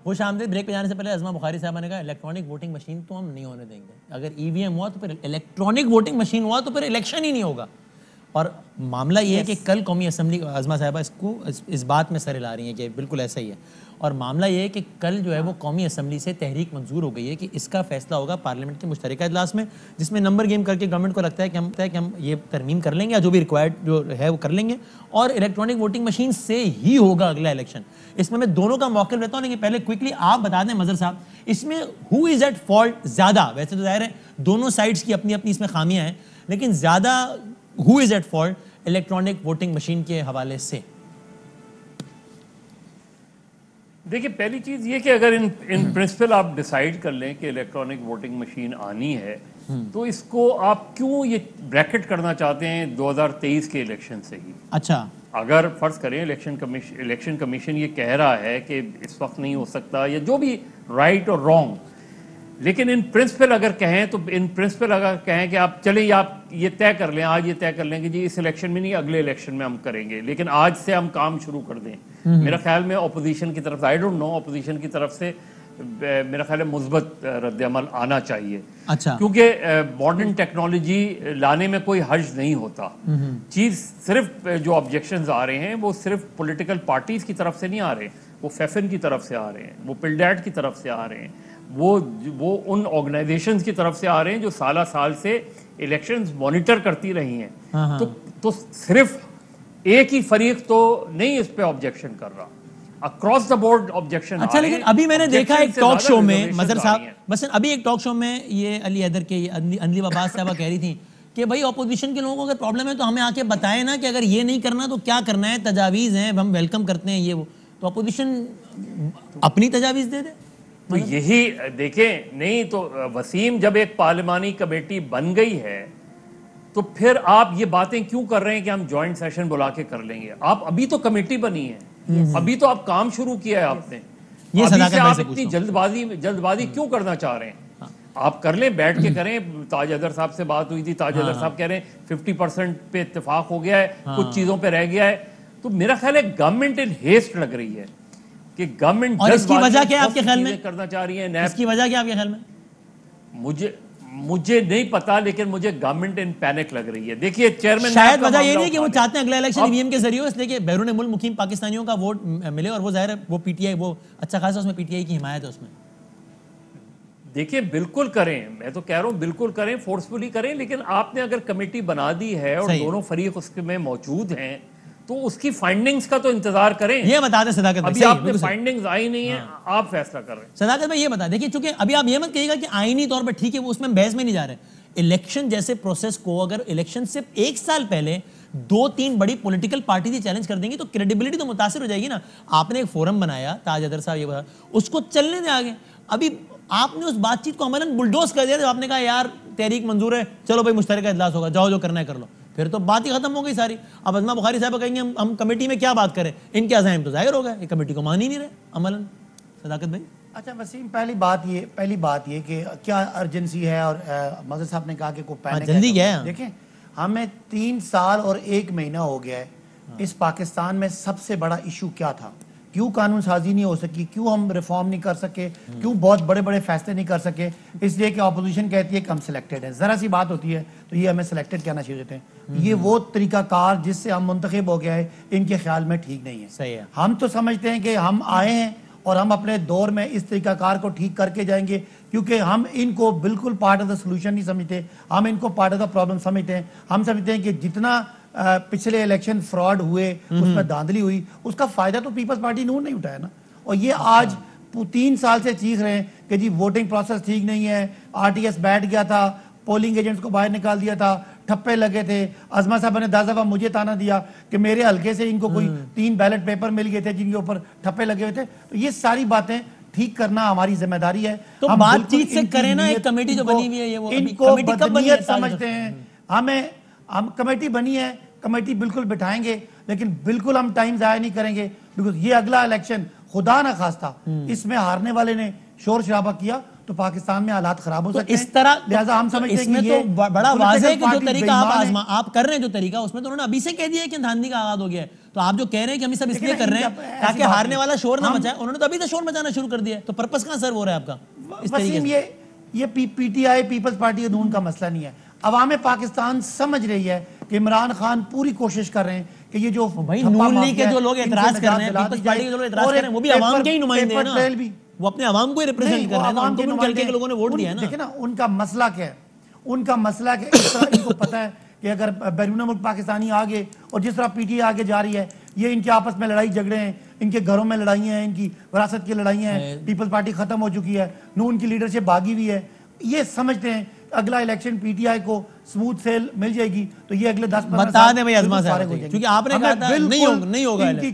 खुश आमदीद। ब्रेक पे जाने से पहले अज़मा बुखारी साहब ने कहा इलेक्ट्रॉनिक वोटिंग मशीन तो हम नहीं होने देंगे। अगर ईवीएम हुआ तो फिर इलेक्ट्रॉनिक वोटिंग मशीन हुआ तो फिर इलेक्शन ही नहीं होगा। और मामला ये है कि कल कौमी असम्बली, अज़मा साहबा इसको इस बात में सर हिला रही हैं कि बिल्कुल ऐसा ही है, और मामला ये है कि कल जो है वो कौमी असम्बली से तहरीक मंजूर हो गई है कि इसका फैसला होगा पार्लियामेंट के मुश्तरका इजलास में, जिसमें नंबर गेम करके गवर्नमेंट को लगता है कि हम ये तरमीम कर लेंगे या जो भी रिक्वायर्ड जो है वो कर लेंगे, और इलेक्ट्रॉनिक वोटिंग मशीन से ही होगा अगला इलेक्शन। इसमें मैं दोनों का मौक़िफ़ लेता हूँ, लेकिन पहले क्विकली आप बता दें मज़हर साहब, इसमें हु इज़ एट फॉल्ट ज़्यादा? वैसे तो जाहिर है दोनों साइड्स की अपनी अपनी इसमें खामियाँ हैं, लेकिन ज़्यादा who is at fault electronic voting machine के हवाले से? देखिए, पहली चीज़ ये कि अगर इन प्रिंसिपल आप डिसाइड कर लें कि इलेक्ट्रॉनिक वोटिंग मशीन आनी है, तो इसको आप क्यों ये ब्रैकेट करना चाहते हैं 2023 के इलेक्शन से ही? अच्छा, अगर फ़र्ज़ करें इलेक्शन कमीशन ये कह रहा है कि इस वक्त नहीं हो सकता, या जो भी राइट और रॉन्ग, लेकिन इन प्रिंसिपल अगर कहें तो इन प्रिंसिपल अगर कहें कि आप चलें, आप ये तय कर लें, आज ये तय कर लें कि जी इस इलेक्शन में नहीं अगले इलेक्शन में हम करेंगे, लेकिन आज से हम काम शुरू कर दें। मेरा ख्याल में अपोजिशन की तरफ से, आई डोंट नो, अपोजिशन की तरफ से मेरा ख्याल है मुस्बत रद्द-ए-अमल आना चाहिए। अच्छा, क्योंकि मॉडर्न टेक्नोलॉजी लाने में कोई हर्ज नहीं होता। चीज़ सिर्फ जो ऑब्जेक्शंस आ रहे हैं वो सिर्फ पॉलिटिकल पार्टीज की तरफ से नहीं आ रहे, वो फेफिन की तरफ से आ रहे हैं, वो पिल्डैट की तरफ से आ रहे हैं, वो उन ऑर्गेनाइजेशंस की तरफ से आ रहे हैं जो साल साल से इलेक्शंस मॉनिटर करती रही हैं। तो सिर्फ एक ही फरीक तो नहीं इस पे ऑब्जेक्शन कर रहा, अक्रॉस द बोर्ड ऑब्जेक्शन। अच्छा, लेकिन अभी मैंने देखा एक टॉक शो में मज़हर साहब, बस अभी एक टॉक शो में ये अली हैदर के अंजलि अब्बास साहबा कह रही थी कि भाई अपोजिशन के लोगों को अगर प्रॉब्लम है तो हमें आके बताएं ना कि अगर ये नहीं करना तो क्या करना है, तजावीज़ हैं, हम वेलकम करते हैं ये वो। तो अपोजिशन अपनी तजावीज़ दे दे। तो यही देखें, नहीं तो वसीम, जब एक पार्लिमानी कमेटी बन गई है तो फिर आप ये बातें क्यों कर रहे हैं कि हम जॉइंट सेशन बुला के कर लेंगे? आप अभी तो कमेटी बनी है, अभी तो आप काम शुरू किया है आपने, ये अभी से आप इतनी जल्दबाजी क्यों करना चाह रहे हैं? आप कर लें, बैठ के करें। ताज अदर साहब से बात हुई थी, ताज अदर साहब कह रहे हैं 50% पे इत्तेफाक हो गया है, कुछ चीजों पे रह गया है। तो मेरा ख्याल है गवर्नमेंट इन हेस्ट लग रही है कि गवर्नमेंट, और इसकी वजह क्या है आपके ख्याल में करना चाह रही है? इसकी वजह क्या आपके ख्याल में? मुझे नहीं पता, लेकिन मुझे गवर्नमेंट इन पैनिक लग रही है। देखिए चेयरमैन, शायद वजह ये नहीं कि वो चाहते हैं अगला इलेक्शन ईवीएम के जरिए हो, इसलिए कि बैरून मुल्क मुकीम पाकिस्तानियों का वोट मिले, और वो जाहिर है वो पीटीआई, वो अच्छा खासा उसमें पीटीआई की हिमायत है उसमें। देखिए बिल्कुल करें, मैं तो कह रहा हूं बिल्कुल करें, फोर्सफुली करें, लेकिन आपने अगर कमेटी बना दी है और दोनों फरीक उसके में मौजूद हैं तो उसकी फाइंडिंग्स का तो इंतजार करें। ये बता दें सदाकत भाई, अभी आपने फाइंडिंग्स आई नहीं है, आप फैसला कर रहे हैं। सदाकत भाई ये बता, देखिए चूंकि अभी आप ये मत कहिएगा कि आईनी तौर पर ठीक है, वो उसमें बहस में नहीं जा रहे। इलेक्शन जैसे प्रोसेस को अगर इलेक्शन से 1 साल पहले 2-3 बड़ी पॉलिटिकल पार्टी ही चैलेंज कर देंगी तो क्रेडिबिलिटी तो मुतासिर हो जाएगी ना। आपने एक फोरम बनाया, ताज अदर साहब ये बता, उसको चलने दें आगे। अभी आपने उस बातचीत को अमलन बुलडोज कर दिया, तो आपने कहा यार तहरीक मंजूर है, चलो भाई मुश्तरका इजलास होगा, जाओ जो करना है कर लो, फिर तो बात ही खत्म हो गई सारी। अब अज़मा बुखारी साहब कहेंगे हम कमेटी में क्या बात करें, इनके अज़ाइम तो जाहिर हो गए, ये कमेटी को मान ही नहीं रहे अमलन। सदाकत भाई, अच्छा वसीम, पहली बात ये कि क्या अर्जेंसी है, और मज़हर साहब ने कहा कि कोई पैनिक जल्दी क्या है? देखें, हमें 3 साल और 1 महीना हो गया है। इस पाकिस्तान में सबसे बड़ा इशू क्या था क्यों कानून साजी नहीं हो सकी, क्यों हम रिफॉर्म नहीं कर सके, क्यों बहुत बड़े बड़े फैसले नहीं कर सके, इसलिए कि अपोजिशन कहती है कि हम सिलेक्टेड है। जरा सी बात होती है तो ये हमें सिलेक्टेड कहना चाहिए होते हैं। ये वो तरीकाकार जिससे हम मुंतखब हो गया है, इनके ख्याल में ठीक नहीं है। सही है। हम तो समझते हैं कि हम आए हैं और हम अपने दौर में इस तरीकाकार को ठीक करके जाएंगे, क्योंकि हम इनको बिल्कुल पार्ट ऑफ द सोल्यूशन नहीं समझते, हम इनको पार्ट ऑफ द प्रॉब्लम समझते हैं। हम समझते हैं कि जितना पिछले इलेक्शन फ्रॉड हुए, उसमें धांधली हुई, उसका फायदा तो पीपल्स पार्टी नून नहीं उठाया ना। और ये आज 3 साल से चीख रहे हैं कि जी वोटिंग प्रोसेस ठीक नहीं है, आरटीएस बैठ गया था, पोलिंग एजेंट्स को बाहर निकाल दिया था, ठप्पे लगे थे। अजमा साहब ने 10 दफा मुझे ताना दिया कि मेरे हल्के से इनको कोई 3 बैलेट पेपर मिल गए थे जिनके ऊपर ठप्पे लगे हुए थे। तो ये सारी बातें ठीक करना हमारी जिम्मेदारी है। तो हम बातचीत से करें ना, एक कमेटी जो बनी हुई है, ये वो इनको कमेटी कब बनी है? बदनीयत समझते हैं। हम कमेटी बनी है, कमेटी बिल्कुल बिठाएंगे, लेकिन बिल्कुल हम टाइम जाया नहीं करेंगे, बिकॉज ये अगला इलेक्शन खुदा ना खास्ता इसमें हारने वाले ने शोर शराबा किया तो पाकिस्तान में हालात खराब हो सकते हैं। इस तरह लिहाजा हम समझते हैं इसमें कि ये तो बड़ा वाज़ेह है कि जो तरीका आप कर रहे हैं, जो तरीका उसमें तो उन्होंने अभी से कह दिया है कि धांधली का आगाज हो गया है। तो आप जो कह रहे हैं कि हम सब इसलिए कर रहे हैं ताकि हारने वाला शोर ना मचाए, उन्होंने तो अभी से शोर मचाना शुरू कर दिया है। तो पर्पस कहां सर्व हो रहा है आपका इस तरीके से? ये पीटीआई पीपल्स पार्टी नून का मसला नहीं है। अवाम पाकिस्तान समझ रही है कि इमरान खान पूरी कोशिश कर रहे हैं कि ये जो भाई नून लीग के जो लोग एतराज कर रहे हैं, पीपल्स पार्टी के जो लोग एतराज कर रहे हैं, वो भी अवाम के ही नुमाइंदे हैं ना, वो अपने अवाम को ही रिप्रेजेंट कर रहे हैं ना, उनको भी उनके हल्के के लोगों ने वोट दिया है ना। देखिए ना उनका मसला क्या है, उनका मसला है कि इस तरह इनको पता है कि अगर बैरून मुल्क पाकिस्तानी आगे और जिस तरह पीटीआई आगे जा रही है, ये इनके आपस में लड़ाई झगड़े हैं, इनके घरों में लड़ाइयाँ हैं, इनकी विरासत की लड़ाइयाँ हैं, पीपल्स पार्टी खत्म हो चुकी है, नून की लीडरशिप भागी हुई है। ये समझते हैं अगला इलेक्शन पीटीआई को स्मूथ सेल मिल जाएगी तो ये अगले 10-15 बता दें भाई अजमा साहब, क्योंकि आपने कहा था नहीं होगा इनकी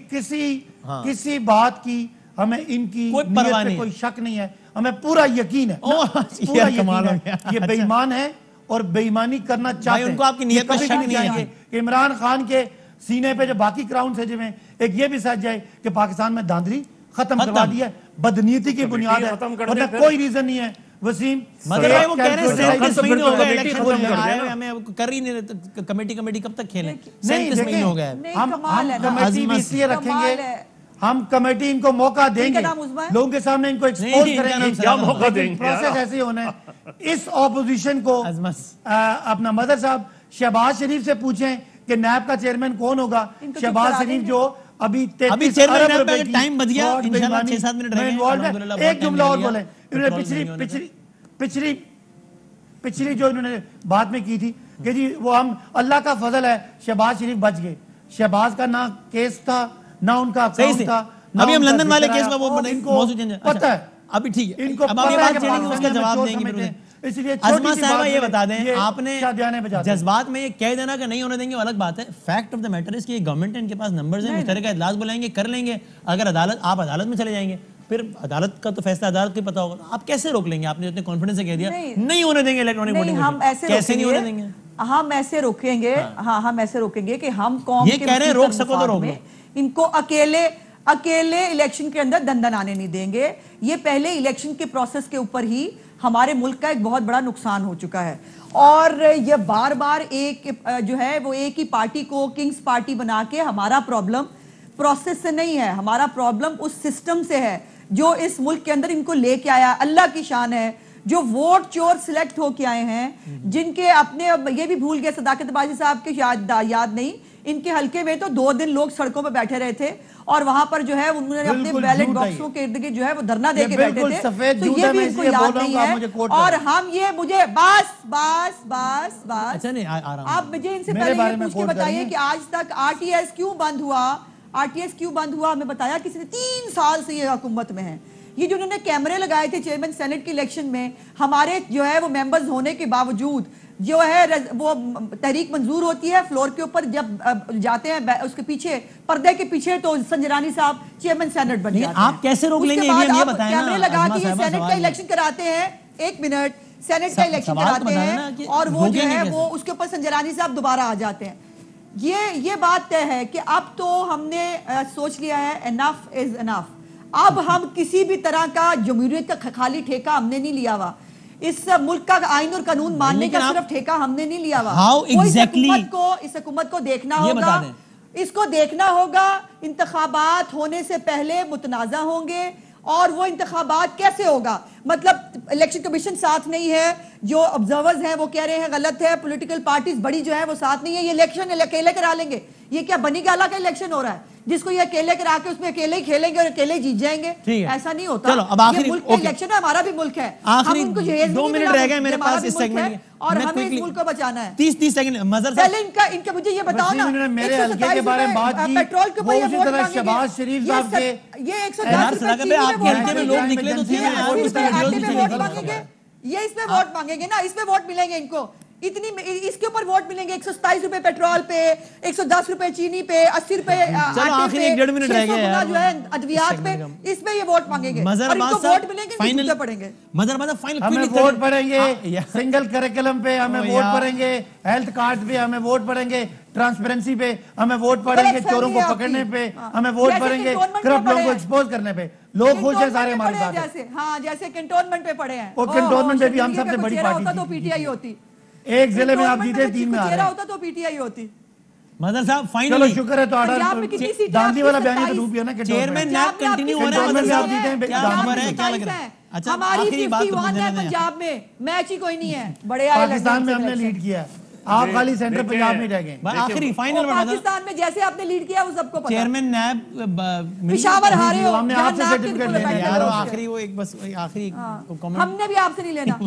किसी बात की हमें इनकी नीयत पे कोई शक नहीं है, हमें पूरा यकीन है, पूरा यकीन है ये बेईमान है और बेईमानी करना चाहते हैं। उनको आपकी नीयत पे शक नहीं है कि इमरान खान के सीने पे जो बाकी क्राउन है जिसमें एक ये भी सच जाए कि पाकिस्तान में धांधली खत्म करवा दी है, बदनीयती की बुनियाद है, वरना कोई रीजन नहीं है। वसीम मगर वो कह रहे हैं 37 महीने हो गए इलेक्शन हमें कर ही नहीं रहे, कमेटी कब तक खेलें? 37 महीने हो गए। हम कमेटी भी इसलिए रखेंगे, हम कमेटी इनको मौका देंगे, लोगों के सामने इनको एक्सपोज करेंगे, क्या मौका देंगे? प्रोसेस ऐसे होना है। इस ऑपोजिशन को अपना मदर साहब शहबाज शरीफ से पूछें कि नैब का चेयरमैन कौन होगा। शहबाज शरीफ जो अभी टाइम बच गया, इंशाल्लाह 6-7 मिनट रह गए। एक जुमला और बोले, इन्होंने पिछली जो इन्होंने बात में की थी कि जी वो हम अल्लाह का फजल है शहबाज शरीफ बच गए। शहबाज का ना केस था ना उनका अकाउंट था। अभी हम लंदन वाले केस में वो पता है, अभी ठीक है, इनको अब हम ये बात छेड़ेंगे, उसका जवाब देंगे। इसलिए अजमा साहब ये बता दें, आपने आपने जज्बात में ये कह देना कि नहीं होने देंगे अलग बात है, fact of the matter is कि गवर्नमेंट है, इनके पास नंबर्स हैं, मुश्तरका इजलास बुलाएंगे, कर लेंगे। अगर आप अदालत में चले जाएंगे, फिर अदालत का तो फैसला अदालत को पता होगा, आप कैसे रोक लेंगे? आपने इतने कॉन्फिडेंस से कह दिया नहीं होने देंगे इलेक्ट्रॉनिक वोटिंग, कैसे नहीं होने देंगे? हम ऐसे रोकेंगे, हम ऐसे रोकेंगे कि हम कौम ये कह रहे हैं रोक सको तो रोक लो, इनको अकेले इलेक्शन के अंदर दंदन आने नहीं देंगे। ये पहले इलेक्शन के प्रोसेस के ऊपर ही हमारे मुल्क का एक बहुत बड़ा नुकसान हो चुका है, और ये बार बार एक जो है वो एक ही पार्टी को किंग्स पार्टी बना के, हमारा प्रॉब्लम प्रोसेस से नहीं है, हमारा प्रॉब्लम उस सिस्टम से है जो इस मुल्क के अंदर इनको लेके आया। अल्लाह की शान है जो वोट चोर सिलेक्ट होके आए हैं, जिनके अपने, अब ये भी भूल गए सदाकतबाजी साहब के याद नहीं, इनके हल्के में तो 2 दिन लोग सड़कों पर बैठे रहे थे और वहां पर जो है उन्होंने अपने बैलेट बॉक्सों के इर्द गिर्द जो है वो धरना देके बैठे थे। तो ये भी इनको याद नहीं है। और हम ये मुझे बस अच्छा नहीं आप मुझे इनसे पहले ये पूछ के बताइए कि आज तक आरटीएस क्यों बंद हुआ? हमें बताया किसी ने? 3 साल से ये हुकूमत में है। ये जो उन्होंने कैमरे लगाए थे चेयरमैन सेनेट के इलेक्शन में, हमारे जो है वो मेंबर्स होने के बावजूद जो है वो तहरीक मंजूर होती है, फ्लोर के ऊपर जब जाते हैं उसके पीछे पर्दे के पीछे तो संजरानी साहब चेयरमैन सेनेट बन जाते हैं। आप कैसे रोक लेंगे? ये बताएं ना। कैमरे लगा के ये सेनेट का इलेक्शन कराते हैं, 1 मिनट, सेनेट का इलेक्शन कराते हैं और वो जो है वो उसके ऊपर संजरानी साहब दोबारा आ जाते हैं। ये बात तय है कि अब तो हमने सोच लिया है एनफ इज एनफ। अब हम किसी भी तरह का जमहूरियत का खाली ठेका हमने नहीं लिया हुआ, इस मुल्क का आईन और कानून मानने का सिर्फ ठेका हमने नहीं लिया हुआ। इस हुकूमत को देखना होगा इसको देखना होगा। इंतखाबात होने से पहले मुतनाज़ा होंगे और वो इंतखाबात कैसे होगा, मतलब इलेक्शन कमीशन साथ नहीं है, जो ऑब्जर्वर्स हैं वो कह रहे हैं गलत है, पॉलिटिकल पार्टीज बड़ी जो है वो साथ नहीं है, ये इलेक्शन अकेले करा लेंगे। ये क्या बनी गाला का इलेक्शन हो रहा है जिसको ये अकेले करा के उसमें अकेले ही खेलेंगे और अकेले ही जीत जाएंगे? ऐसा नहीं होता। चलो अब आखिरी मुल्क का इलेक्शन है, हमारा भी मुल्क है, आखिरी 2 मिनट रह गए मेरे पास इस सेगमेंट में और हमें इस मुल्क को बचाना है। 30 सेकंड मजर पहले इनका मुझे ये बताओ ना, मेरे हल्के के बारे में बात की, पेट्रोल के ऊपर उसी तरह शहबाज शरीफ साहब के ये 110 आपके हल्के में लोग निकले तो थे ना, वोट मांगेंगे, ये इसमें वोट मांगेंगे ना, इसमें वोट मिलेंगे इनको, इतनी इसके ऊपर वोट मिलेंगे। 127 रुपए पेट्रोल पे, 110 रुपए चीनी पे, 80 रुपए आखिरी 1.5 मिनट रह गए यार, जो है अद्वियात पे, इसमें ये वोट मांगेंगे और इनको वोट मिलेंगे, फाइनल पड़ेंगे। फाइनल हमें वोट पड़ेंगे, सिंगल करिकुलम पे हमें वोट पड़ेंगे, हेल्थ कार्ड पे हमें वोट पड़ेंगे, ट्रांसपेरेंसी पे हमें वोट पड़ेंगे, चोरों को पकड़ने पे हमें वोट पड़ेंगे, करप्ट लोगों को एक्सपोज करने पे। लोग खुश हैं सारे हमारे साथ, जैसे हाँ जैसे कैंटोनमेंट पे पड़े हैं, वो कैंटोनमेंट पे भी हम सबसे बड़ी पार्टी होता तो पीटीआई होती, एक जिले में आप जीते 3 में आ रहे हैं, होता तो पीटीआई होती। मदर साहब फाइनल, चलो शुक्र है तो दांडी वाला बयान तो डूब गया ना, चेयरमैन नैब कंटिन्यू हो रहा है, मदर साहब जीते हैं, क्या खबर है, क्या लग रहा है? अच्छा हमारी आखिरी बात तो मुझे नहीं, पंजाब में मैच ही कोई नहीं है, बड़े पाकिस्तान में हमने लीड किया, आप खाली सेंटर पंजाब में रह गए। आखिरी फाइनल पाकिस्तान में जैसे आपने लीड किया वो सबको पता। चेयरमैन नैब पेशावर हारे हो, हमने आपसे सर्टिफिकेट लेना है यार, आखिरी वो एक बस आखिरी कमेंट हमने भी आपसे नहीं लेना।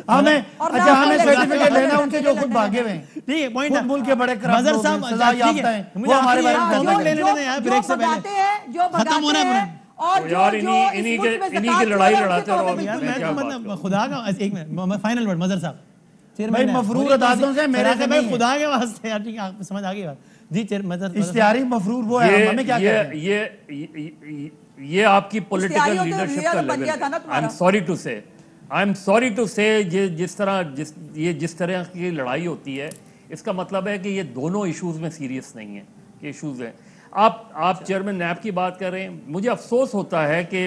हमें अच्छा हमें सर्टिफिकेट लेना उनके जो खुद भागे हुए हैं, ठीक है पॉइंट है, मुल्क के बड़े करप्ट मजर लोग साहब हैं, सजा याफ्ता हैं, वो हमारे बारे में कमेंट ले लेते हैं यार ब्रेक से पहले, जो खत्म हो रहा है और यार इन्हीं की लड़ाई लड़ाते रहो यार। मैं तो मतलब खुदा का एक मिनट फाइनल वर्ड मजर साहब, भाई मफरूर अदालतों से मेरे से भाई खुदा के वास्ते यार, ठीक है समझ आ गई बात जी। इश्तिहारी मफरूर वो है, हमें क्या कहते हैं? ये आपकी पॉलिटिकल लीडरशिप का लेवल है। आई एम सॉरी टू से जिस तरह की लड़ाई होती है, इसका मतलब है कि ये दोनों इश्यूज में सीरियस नहीं है कि इश्यूज हैं। आप चेयरमैन नैब की बात कर रहे हैं, मुझे अफसोस होता है कि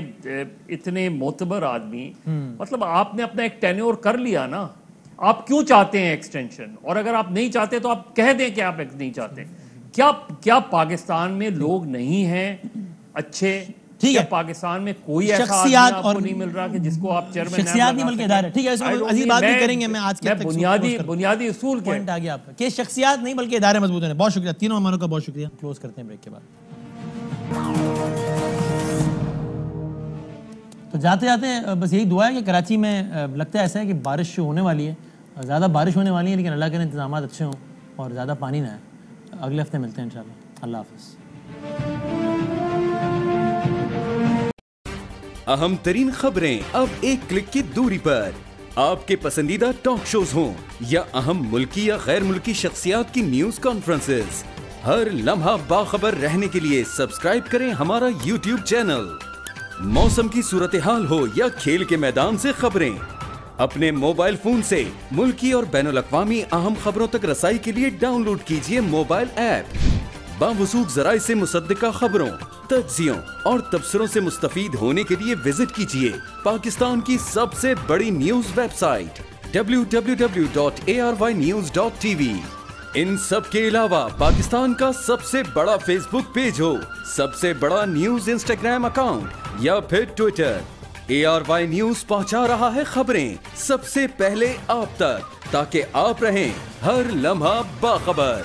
इतने मोतबर आदमी, मतलब आपने अपना एक टेन्योर कर लिया ना, आप क्यों चाहते हैं एक्सटेंशन? और अगर आप नहीं चाहते तो आप कह दें कि आप नहीं चाहते। क्या पाकिस्तान में लोग नहीं हैं अच्छे? ठीक है, पाकिस्तान में कोई ऐसा आदमी आपको नहीं मिल रहा कि जिसको आप चेयरमैन शख्सियात नहीं बल्कि इदारे, ठीक है इसमें अजीब बात भी करेंगे। मैं आज के बुनियादी उसूल पॉइंट आ गया आपका कि शख्सियात नहीं बल्कि इदारे मजबूत हैं। बहुत शुक्रिया तीनों मेहमानों का, बहुत शुक्रिया। क्लोज करते हैं ब्रेक के बाद। तो जाते जाते बस यही दुआ है कि कराची में लगता है ऐसा है कि बारिश होने वाली है, ज़्यादा बारिश होने वाली है, लेकिन अल्लाह के इंतजाम अच्छे हों और ज़्यादा पानी ना आए। अगले हफ्ते मिलते हैं इंशाल्लाह। अल्लाह हाफ़िज़। अहम तरीन खबरें अब एक क्लिक की दूरी पर। आपके पसंदीदा टॉक शोज हों या अहम मुल्की या गैर मुल्की शख्सियात की न्यूज कॉन्फ्रेंसेस, हर लम्हा बाखबर रहने के लिए सब्सक्राइब करें हमारा YouTube चैनल। मौसम की सूरत हाल हो या खेल के मैदान से खबरें, अपने मोबाइल फोन से मुल्की और बैनुल-अक़वामी अहम खबरों तक रसाई के लिए डाउनलोड कीजिए मोबाइल ऐप। बावसूख ज़राए से मुसद्दिका खबरों, तज्ज़ियों और तबसरों से मुस्तफ़ीद होने के लिए विजिट कीजिए पाकिस्तान की सबसे बड़ी न्यूज वेबसाइट www.arYnews.tv। इन सब के अलावा पाकिस्तान का सबसे बड़ा फेसबुक पेज हो, सबसे बड़ा न्यूज इंस्टाग्राम अकाउंट या फिर ट्विटर, ARY न्यूज पहुंचा रहा है खबरें सबसे पहले आप तक, ताकि आप रहें हर लम्हा बाखबर।